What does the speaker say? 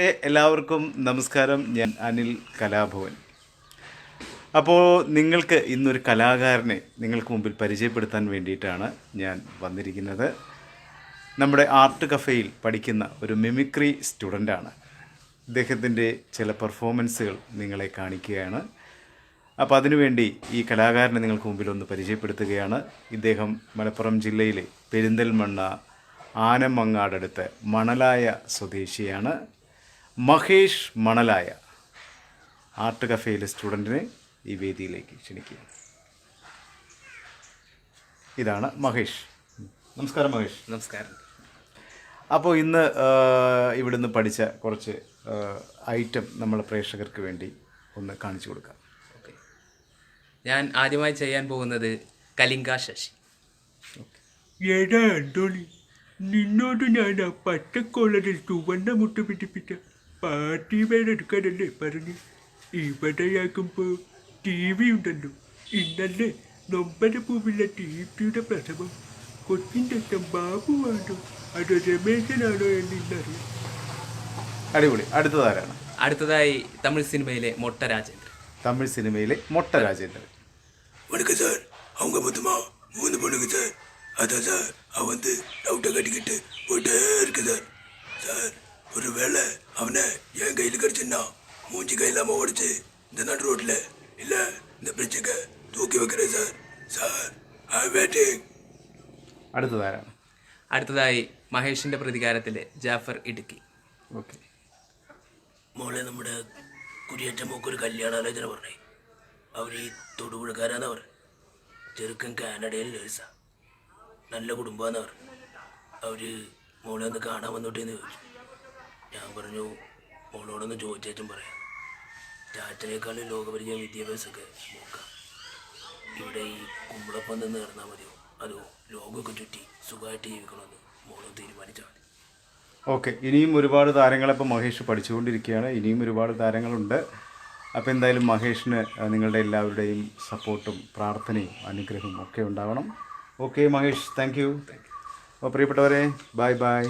എല്ലാവർക്കും നമസ്കാരം. ഞാൻ അനിൽ കലാഭവൻ. അപ്പോൾ നിങ്ങൾക്ക് ഇന്നൊരു കലാകാരനെ നിങ്ങൾക്ക് മുമ്പിൽ പരിചയപ്പെടുത്താൻ വേണ്ടിയിട്ടാണ് ഞാൻ വന്നിരിക്കുന്നത്. നമ്മുടെ ആർട്ട് കഫേയിൽ പഠിക്കുന്ന ഒരു മിമിക്രി സ്റ്റുഡൻ്റാണ്. ഇദ്ദേഹത്തിൻ്റെ ചില പെർഫോമൻസുകൾ നിങ്ങളെ കാണിക്കുകയാണ്. അപ്പോൾ അതിനുവേണ്ടി ഈ കലാകാരനെ നിങ്ങൾക്ക് മുമ്പിൽ ഒന്ന് പരിചയപ്പെടുത്തുകയാണ്. ഇദ്ദേഹം മലപ്പുറം ജില്ലയിലെ പെരിന്തൽമണ്ണ ആനമങ്ങാടടുത്ത് മണലായ സ്വദേശിയാണ്. മഹേഷ് മണലായ ആർട്ട് കഫേയിലെ സ്റ്റുഡൻറ്റിനെ ഈ വേദിയിലേക്ക് ക്ഷണിക്കുക. ഇതാണ് മഹേഷ്. നമസ്കാരം മഹേഷ്. നമസ്കാരം. അപ്പോൾ ഇന്ന് ഇവിടുന്ന് പഠിച്ച കുറച്ച് ഐറ്റം നമ്മളെ പ്രേക്ഷകർക്ക് വേണ്ടി ഒന്ന് കാണിച്ചു കൊടുക്കാം. ഓക്കെ, ഞാൻ ആദ്യമായി ചെയ്യാൻ പോകുന്നത് കലിംഗ ശശി. എടാ അന്തോണി, നിന്നോട് ഞാൻ ആ പച്ചക്കോളറിൽ ചുവന്ന മുട്ട പിടിപ്പിച്ച പാർട്ടി വേണം എടുക്കാനല്ലേ പറഞ്ഞ്. ഇവിടെയാക്കുമ്പോൾ ടി വി ഉണ്ടല്ലോ. ഇന്നല്ലേ നൊമ്പരപ്പൂവിലെ ടിവിയുടെ പ്രസവം. കൊച്ചിൻ്റെ അച്ഛൻ ബാബുവാണോ അതോ രമേശനാണോ എന്നിന്നറിയാം. അടിപൊളി. അടുത്തതാരാണ്? അടുത്തതായി തമിഴ് സിനിമയിലെ മൊട്ട രാജേന്ദ്രൻ. തമിഴ് സിനിമയിലെ മൊട്ട രാജേന്ദ്രൻ. வணக்கம் சார். அவங்க மொத்தமா 3 பொண்ணுங்க சார். அதான் சார் அவன் வந்து டவுட்டை கட்டிக்கிட்டு போயிட்டே இருக்கு சார். சார் ஒரு வேளை அவனை என் கையில் கிடச்சுன்னா மூஞ்சி கை இல்லாமல் ஓடிச்சு இந்த நடு ரோட்டில் இல்லை இந்த பிரிட்ஜுக்கு தூக்கி வைக்கிறேன் சார். Sir I waiting. അടുത്തതാരാണ്? അടുത്തതായി മഹേഷിൻ്റെ പ്രതികാരത്തിലെ ജാഫർ ഇടുക്കി. ഓക്കെ. മോളെ നമ്മുടെ കുരിയേറ്റ മോക്കൊരു കല്യാണാലോചന പറഞ്ഞേ. അവർ ഈ തൊടുപുഴക്കാരാന്ന് പറഞ്ഞു. ചെറുക്കൻ കാനഡയിൽ നേഴ്സാ, നല്ല കുടുംബമാണെന്ന് പറഞ്ഞു. അവർ മോളെ ഒന്ന് കാണാൻ വന്നോട്ടേന്ന് ചോദിച്ചു. ഞാൻ പറഞ്ഞു മോളോടൊന്ന് ചോദിച്ചേച്ചും പറയാം. ചാച്ചനേക്കാളും ലോകപരിചയം വിദ്യാഭ്യാസമൊക്കെ നോക്കാം. ഇവിടെ ഈ കുമ്പളപ്പം നിന്ന് കിടന്നാൽ മതിയോ അതോ ലോകമൊക്കെ ചുറ്റി സുഖമായിട്ട് ജീവിക്കണമെന്ന് മോളോ തീരുമാനിച്ചാൽ മതി. ഓക്കെ. ഇനിയും ഒരുപാട് താരങ്ങളെ ഇപ്പോൾ മഹേഷ് പഠിച്ചുകൊണ്ടിരിക്കുകയാണ്. ഇനിയും ഒരുപാട് താരങ്ങളുണ്ട്. അപ്പോൾ എന്തായാലും മഹേഷിന് നിങ്ങളുടെ എല്ലാവരുടെയും സപ്പോർട്ടും പ്രാർത്ഥനയും അനുഗ്രഹവും ഒക്കെ ഉണ്ടാവണം. Okay Mahesh, thank you. അപ്പോൾ പ്രിയപ്പെട്ടവരെ, ബൈ ബൈ.